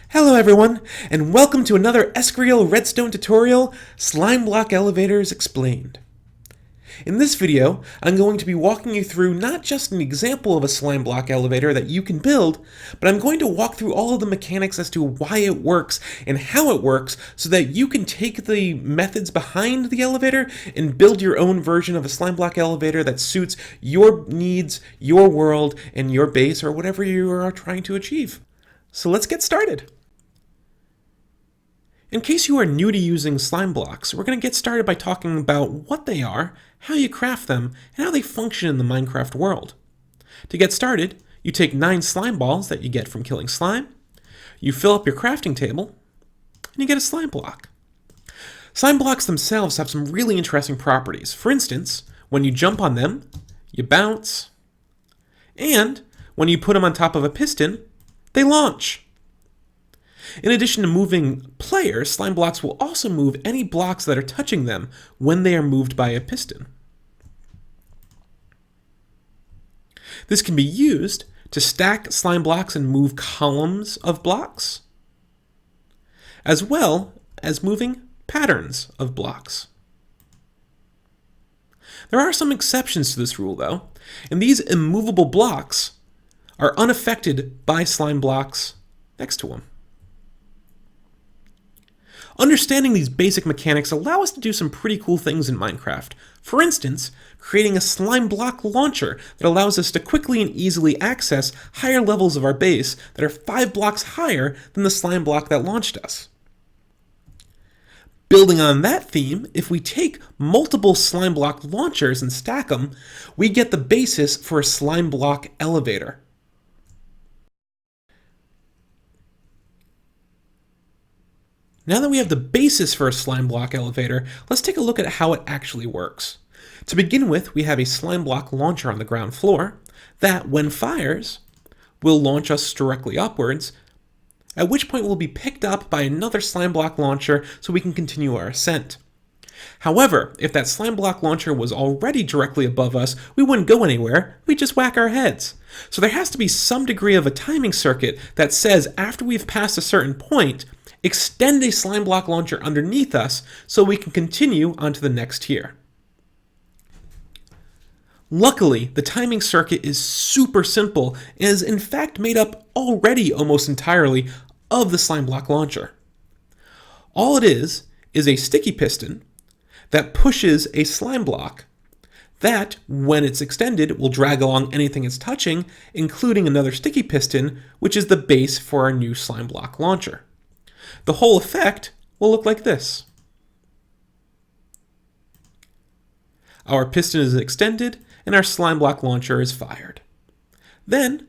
Hello everyone, and welcome to another Escreal Redstone Tutorial, Slime Block Elevators Explained. In this video, I'm going to be walking you through not just an example of a slime block elevator that you can build, but I'm going to walk through all of the mechanics as to why it works and how it works so that you can take the methods behind the elevator and build your own version of a slime block elevator that suits your needs, your world, and your base, or whatever you are trying to achieve. So let's get started. In case you are new to using slime blocks, we're going to get started by talking about what they are, how you craft them, and how they function in the Minecraft world. To get started, you take 9 slime balls that you get from killing slime, you fill up your crafting table, and you get a slime block. Slime blocks themselves have some really interesting properties. For instance, when you jump on them, you bounce, and when you put them on top of a piston, they launch. In addition to moving players, slime blocks will also move any blocks that are touching them when they are moved by a piston. This can be used to stack slime blocks and move columns of blocks, as well as moving patterns of blocks. There are some exceptions to this rule though, and these immovable blocks are unaffected by slime blocks next to them. Understanding these basic mechanics allow us to do some pretty cool things in Minecraft. For instance, creating a slime block launcher that allows us to quickly and easily access higher levels of our base that are 5 blocks higher than the slime block that launched us. Building on that theme, if we take multiple slime block launchers and stack them, we get the basis for a slime block elevator. Now that we have the basis for a slime block elevator, let's take a look at how it actually works. To begin with, we have a slime block launcher on the ground floor that, when fires, will launch us directly upwards, at which point we'll be picked up by another slime block launcher so we can continue our ascent. However, if that slime block launcher was already directly above us, we wouldn't go anywhere, we'd just whack our heads. So there has to be some degree of a timing circuit that says after we've passed a certain point, extend a slime block launcher underneath us so we can continue onto the next tier. Luckily, the timing circuit is super simple and is in fact made up already almost entirely of the slime block launcher. All it is a sticky piston that pushes a slime block that, when it's extended, will drag along anything it's touching, including another sticky piston, which is the base for our new slime block launcher. The whole effect will look like this. Our piston is extended and our slime block launcher is fired. Then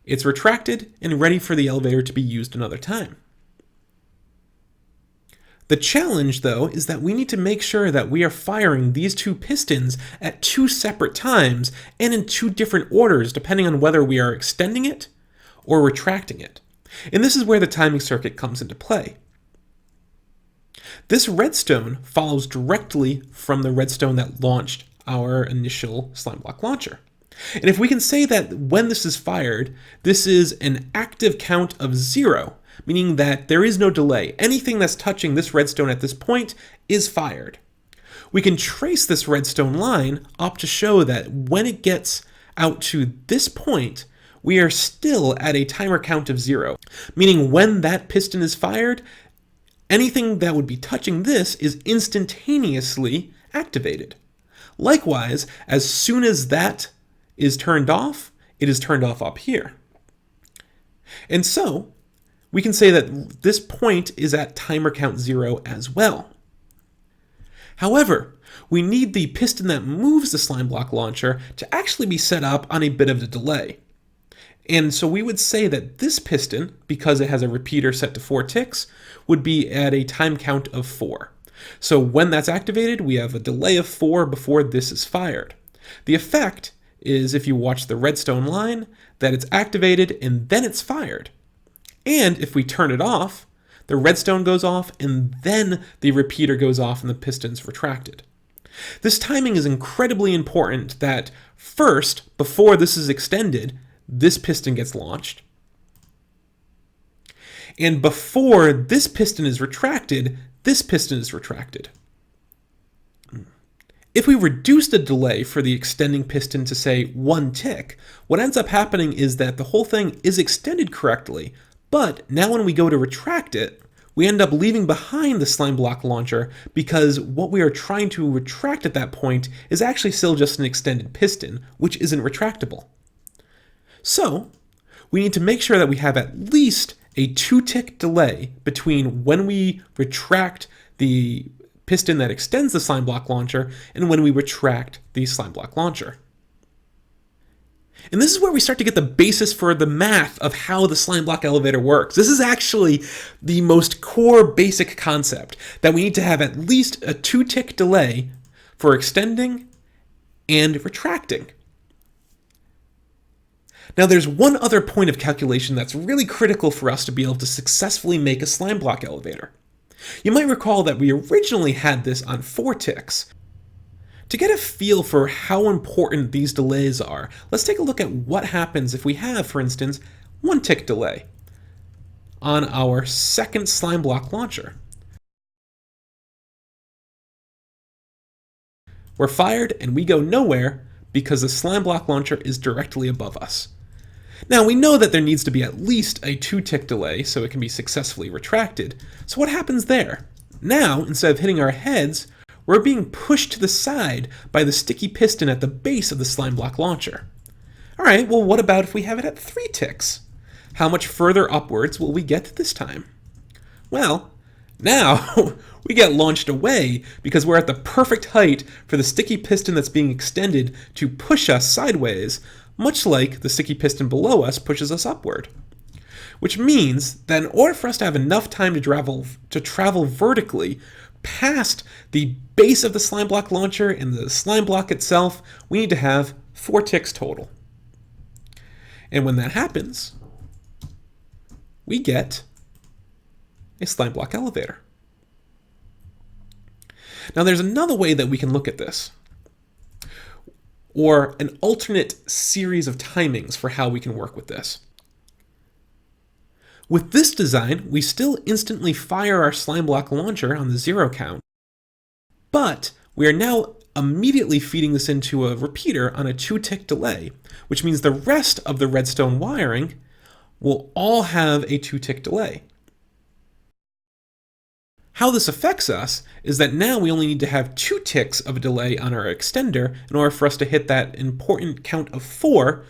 it's retracted and ready for the elevator to be used another time. The challenge, though, is that we need to make sure that we are firing these 2 pistons at 2 separate times and in 2 different orders, depending on whether we are extending it or retracting it. And this is where the timing circuit comes into play. This redstone follows directly from the redstone that launched our initial slime block launcher. And if we can say that when this is fired, this is an active count of 0, meaning that there is no delay. Anything that's touching this redstone at this point is fired. We can trace this redstone line up to show that when it gets out to this point, we are still at a timer count of 0, meaning when that piston is fired, anything that would be touching this is instantaneously activated. Likewise, as soon as that is turned off, it is turned off up here. And so, we can say that this point is at timer count 0 as well. However, we need the piston that moves the slime block launcher to actually be set up on a bit of a delay. And so we would say that this piston, because it has a repeater set to 4 ticks, would be at a time count of 4. So when that's activated, we have a delay of 4 before this is fired. The effect is, if you watch the redstone line, that it's activated and then it's fired. And if we turn it off, the redstone goes off and then the repeater goes off and the piston's retracted. This timing is incredibly important that first, before this is extended, this piston gets launched. And before this piston is retracted, this piston is retracted. If we reduce the delay for the extending piston to, say, 1 tick, what ends up happening is that the whole thing is extended correctly, but now when we go to retract it, we end up leaving behind the slime block launcher because what we are trying to retract at that point is actually still just an extended piston, which isn't retractable. So, we need to make sure that we have at least a 2-tick delay between when we retract the piston that extends the slime block launcher and when we retract the slime block launcher. And this is where we start to get the basis for the math of how the slime block elevator works. This is actually the most core basic concept, that we need to have at least a 2-tick delay for extending and retracting. Now there's one other point of calculation that's really critical for us to be able to successfully make a slime block elevator. You might recall that we originally had this on 4 ticks. To get a feel for how important these delays are, let's take a look at what happens if we have, for instance, 1 tick delay on our second slime block launcher. We're fired and we go nowhere because the slime block launcher is directly above us. Now we know that there needs to be at least a 2-tick delay so it can be successfully retracted. So what happens there? Now, instead of hitting our heads, we're being pushed to the side by the sticky piston at the base of the slime block launcher. Alright, well what about if we have it at 3 ticks? How much further upwards will we get this time? Well, now we get launched away because we're at the perfect height for the sticky piston that's being extended to push us sideways, much like the sticky piston below us pushes us upward. Which means that in order for us to have enough time to travel vertically past the base of the slime block launcher and the slime block itself, we need to have 4 ticks total. And when that happens, we get a slime block elevator. Now there's another way that we can look at this, or an alternate series of timings for how we can work with this. With this design, we still instantly fire our slime block launcher on the 0 count, but we are now immediately feeding this into a repeater on a 2-tick delay, which means the rest of the redstone wiring will all have a 2-tick delay. How this affects us is that now we only need to have 2 ticks of a delay on our extender in order for us to hit that important count of 4,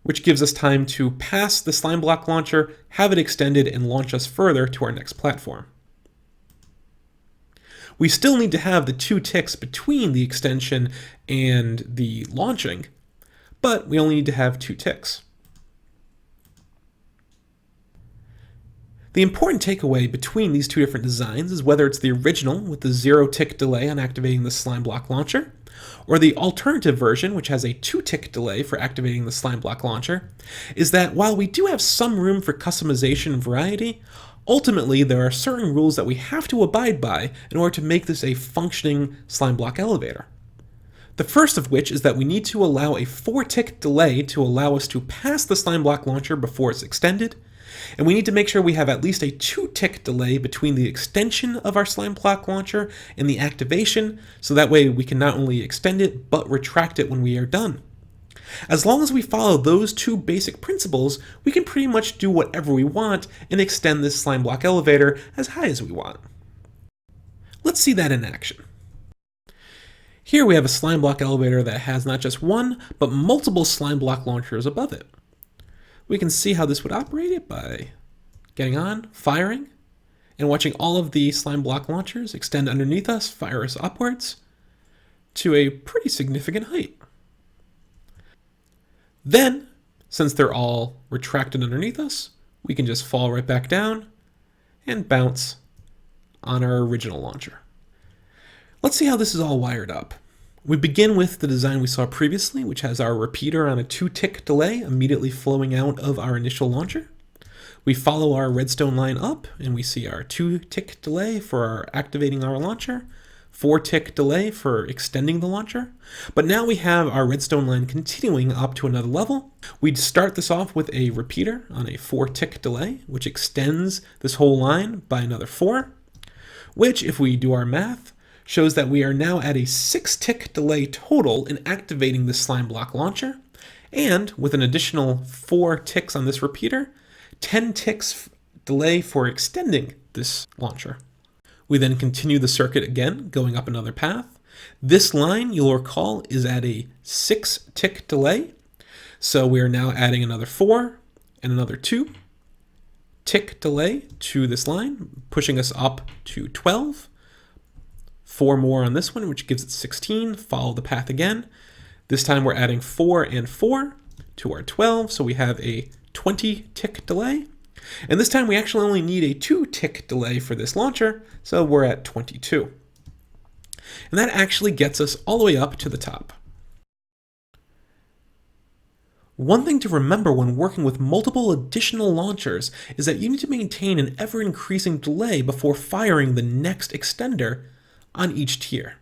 which gives us time to pass the slime block launcher, have it extended, and launch us further to our next platform. We still need to have the 2 ticks between the extension and the launching, but we only need to have 2 ticks. The important takeaway between these 2 different designs is whether it's the original with the 0-tick delay on activating the slime block launcher, or the alternative version, which has a 2-tick delay for activating the slime block launcher, is that while we do have some room for customization and variety, ultimately there are certain rules that we have to abide by in order to make this a functioning slime block elevator. The first of which is that we need to allow a 4-tick delay to allow us to pass the slime block launcher before it's extended, and we need to make sure we have at least a 2-tick delay between the extension of our slime block launcher and the activation, so that way we can not only extend it, but retract it when we are done. As long as we follow those 2 basic principles, we can pretty much do whatever we want and extend this slime block elevator as high as we want. Let's see that in action. Here we have a slime block elevator that has not just 1, but multiple slime block launchers above it. We can see how this would operate it by getting on, firing, and watching all of the slime block launchers extend underneath us, fire us upwards to a pretty significant height. Then, since they're all retracted underneath us, we can just fall right back down and bounce on our original launcher. Let's see how this is all wired up. We begin with the design we saw previously, which has our repeater on a 2-tick delay immediately flowing out of our initial launcher. We follow our redstone line up, and we see our 2-tick delay for activating our launcher, 4-tick delay for extending the launcher. But now we have our redstone line continuing up to another level. We'd start this off with a repeater on a 4-tick delay, which extends this whole line by another 4, which, if we do our math, shows that we are now at a 6-tick delay total in activating the slime block launcher, and with an additional 4 ticks on this repeater, 10 ticks delay for extending this launcher. We then continue the circuit again, going up another path. This line, you'll recall, is at a 6-tick delay. So we are now adding another 4 and another 2-tick delay to this line, pushing us up to 12. 4 more on this one, which gives it 16. Follow the path again. This time we're adding 4 and 4 to our 12, so we have a 20-tick delay. And this time we actually only need a 2-tick delay for this launcher, so we're at 22. And that actually gets us all the way up to the top. One thing to remember when working with multiple additional launchers is that you need to maintain an ever-increasing delay before firing the next extender on each tier.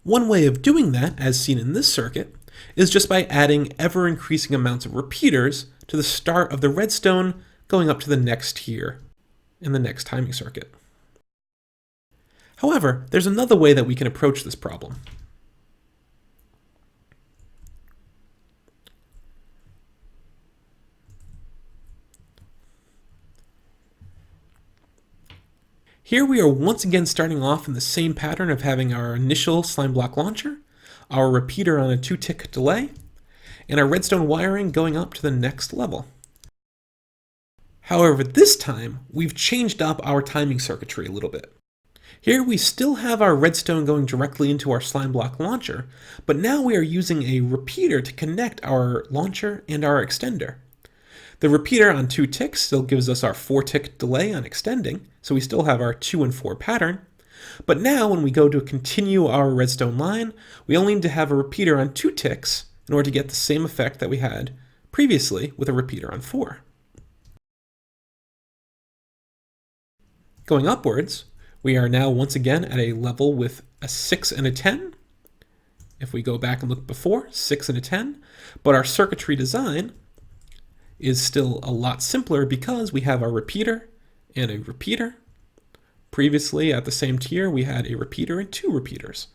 One way of doing that, as seen in this circuit, is just by adding ever-increasing amounts of repeaters to the start of the redstone going up to the next tier in the next timing circuit. However, there's another way that we can approach this problem. Here we are once again starting off in the same pattern of having our initial slime block launcher, our repeater on a 2-tick delay, and our redstone wiring going up to the next level. However, this time, we've changed up our timing circuitry a little bit. Here we still have our redstone going directly into our slime block launcher, but now we are using a repeater to connect our launcher and our extender. The repeater on 2 ticks still gives us our 4-tick delay on extending, so we still have our 2 and 4 pattern. But now when we go to continue our redstone line, we only need to have a repeater on 2 ticks in order to get the same effect that we had previously with a repeater on 4. Going upwards, we are now once again at a level with a 6 and a 10. If we go back and look before, 6 and a 10, but our circuitry design is still a lot simpler because we have our repeater and a repeater. Previously at the same tier, we had a repeater and 2 repeaters.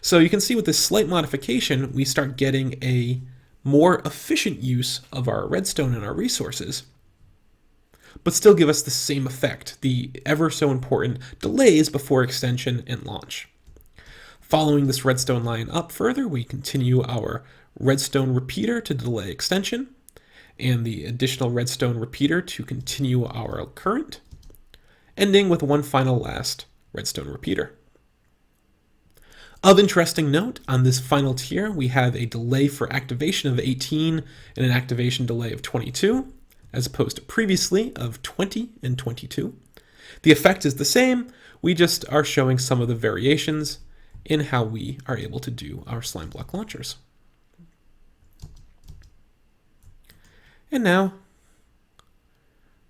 So you can see with this slight modification, we start getting a more efficient use of our redstone and our resources, but still give us the same effect, the ever so important delays before extension and launch. Following this redstone line up further, we continue our redstone repeater to delay extension, and the additional redstone repeater to continue our current, ending with one final last redstone repeater. Of interesting note, on this final tier, we have a delay for activation of 18 and an activation delay of 22, as opposed to previously of 20 and 22. The effect is the same, we just are showing some of the variations in how we are able to do our slime block launchers. And now,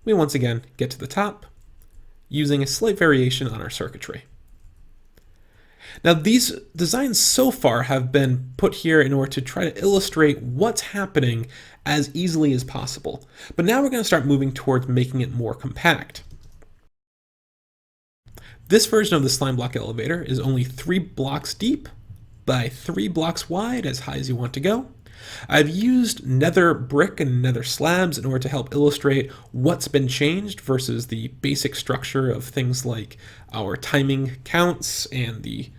we once again get to the top, using a slight variation on our circuitry. Now, these designs so far have been put here in order to try to illustrate what's happening as easily as possible. But now we're going to start moving towards making it more compact. This version of the slime block elevator is only 3 blocks deep by 3 blocks wide, as high as you want to go. I've used nether brick and nether slabs in order to help illustrate what's been changed versus the basic structure of things like our timing counts and the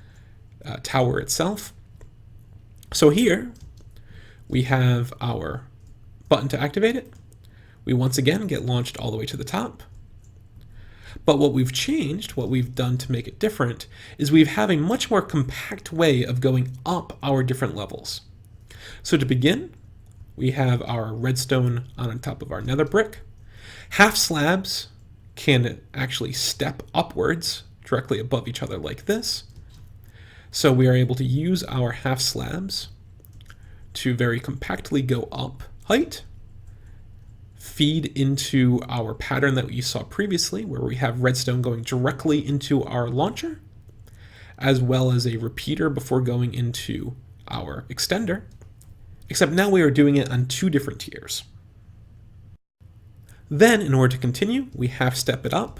tower itself. So here we have our button to activate it. We once again get launched all the way to the top. But what we've changed, what we've done to make it different, is we have a much more compact way of going up our different levels. So to begin, we have our redstone on top of our nether brick. Half slabs can actually step upwards directly above each other like this. So we are able to use our half slabs to very compactly go up height, feed into our pattern that we saw previously, where we have redstone going directly into our launcher, as well as a repeater before going into our extender, except now we are doing it on 2 different tiers. Then, in order to continue, we half step it up,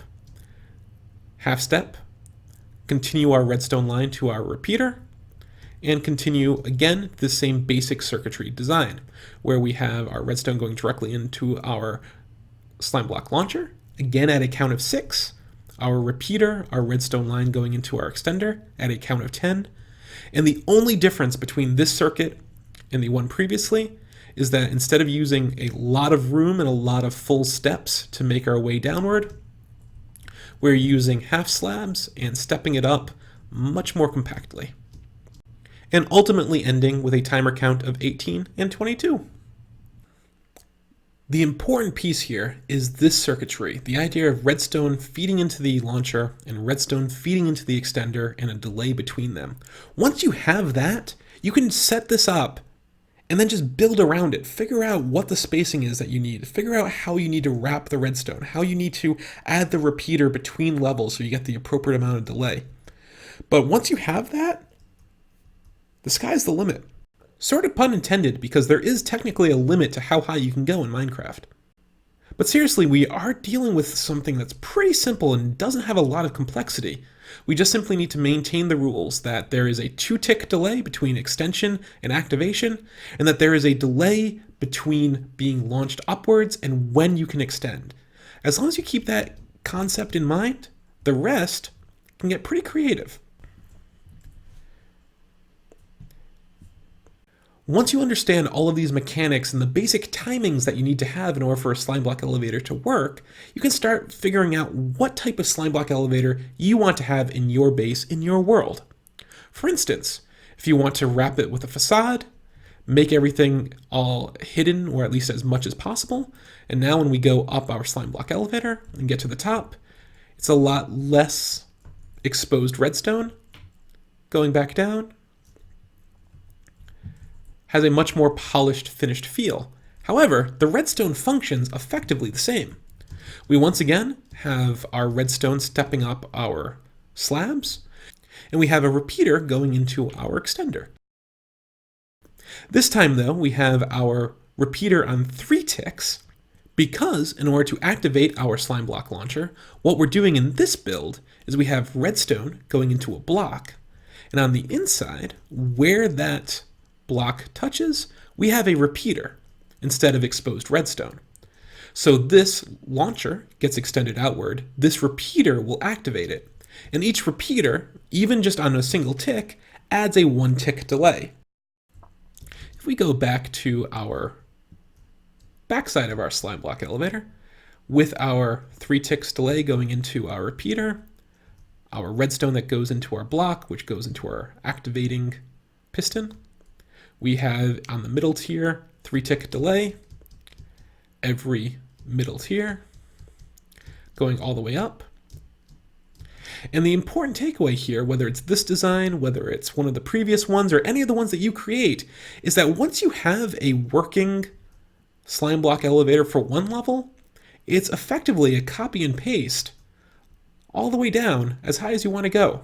half step, continue our redstone line to our repeater, and continue again the same basic circuitry design, where we have our redstone going directly into our slime block launcher, again at a count of 6, our repeater, our redstone line going into our extender at a count of 10, and the only difference between this circuit and the one previously is that instead of using a lot of room and a lot of full steps to make our way downward, we're using half slabs and stepping it up much more compactly, and ultimately ending with a timer count of 18 and 22. The important piece here is this circuitry, the idea of redstone feeding into the launcher and redstone feeding into the extender and a delay between them. Once you have that, you can set this up and then just build around it. Figure out what the spacing is that you need. Figure out how you need to wrap the redstone, how you need to add the repeater between levels so you get the appropriate amount of delay. But once you have that, the sky's the limit. Sort of pun intended, because there is technically a limit to how high you can go in Minecraft. But seriously, we are dealing with something that's pretty simple and doesn't have a lot of complexity. We just simply need to maintain the rules that there is a 2-tick delay between extension and activation, and that there is a delay between being launched upwards and when you can extend. As long as you keep that concept in mind, the rest can get pretty creative. Once you understand all of these mechanics and the basic timings that you need to have in order for a slime block elevator to work, you can start figuring out what type of slime block elevator you want to have in your base, in your world. For instance, if you want to wrap it with a facade, make everything all hidden, or at least as much as possible, and now when we go up our slime block elevator and get to the top, it's a lot less exposed redstone. Going back down, has a much more polished, finished feel. However, the redstone functions effectively the same. We once again have our redstone stepping up our slabs, and we have a repeater going into our extender. This time, though, we have our repeater on 3 ticks, because in order to activate our slime block launcher, what we're doing in this build is we have redstone going into a block, and on the inside, where that block touches, we have a repeater instead of exposed redstone. So this launcher gets extended outward, this repeater will activate it, and each repeater, even just on a single tick, adds a 1-tick delay. If we go back to our backside of our slime block elevator, with our 3 ticks delay going into our repeater, our redstone that goes into our block, which goes into our activating piston, we have on the middle tier 3-tick delay, every middle tier going all the way up. And the important takeaway here, whether it's this design, whether it's one of the previous ones, or any of the ones that you create, is that once you have a working slime block elevator for one level, it's effectively a copy and paste all the way down as high as you want to go.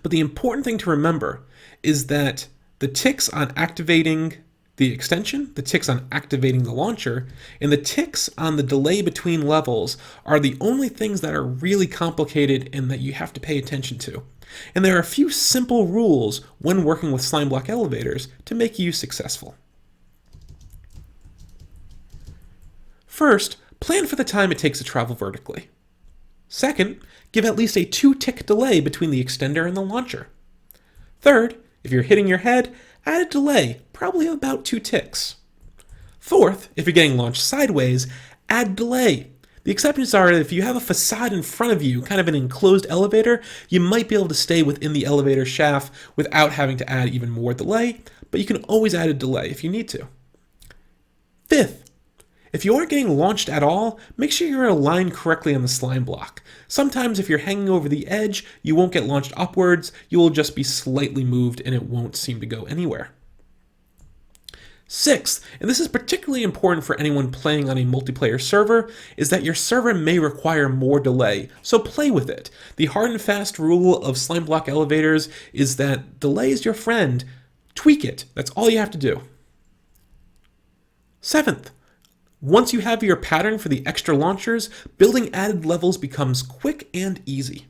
But the important thing to remember is that the ticks on activating the extension, the ticks on activating the launcher, and the ticks on the delay between levels are the only things that are really complicated and that you have to pay attention to. And there are a few simple rules when working with slime block elevators to make you successful. First, plan for the time it takes to travel vertically. Second, give at least a 2-tick delay between the extender and the launcher. Third, if you're hitting your head, add a delay, probably about 2 ticks. Fourth, if you're getting launched sideways, add delay. The exceptions are if you have a facade in front of you, kind of an enclosed elevator, you might be able to stay within the elevator shaft without having to add even more delay, but you can always add a delay if you need to. Fifth, if you aren't getting launched at all, make sure you're aligned correctly on the slime block. Sometimes if you're hanging over the edge, you won't get launched upwards, you will just be slightly moved and it won't seem to go anywhere. Sixth, and this is particularly important for anyone playing on a multiplayer server, is that your server may require more delay, so play with it. The hard and fast rule of slime block elevators is that delay is your friend. Tweak it. That's all you have to do. Seventh, once you have your pattern for the extra launchers, building added levels becomes quick and easy.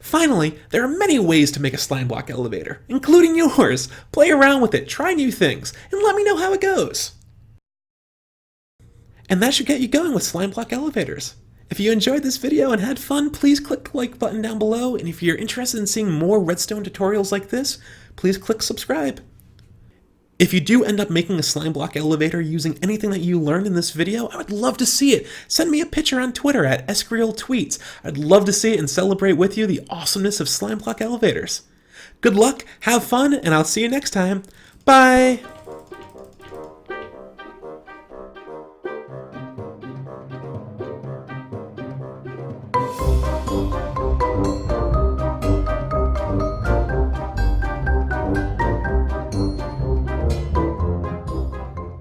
Finally, there are many ways to make a slime block elevator, including yours. Play around with it, try new things, and let me know how it goes. And that should get you going with slime block elevators. If you enjoyed this video and had fun, please click the like button down below, and if you're interested in seeing more redstone tutorials like this, please click subscribe. If you do end up making a slime block elevator using anything that you learned in this video, I would love to see it. Send me a picture on Twitter at Escreal Tweets. I'd love to see it and celebrate with you the awesomeness of slime block elevators. Good luck, have fun, and I'll see you next time. Bye!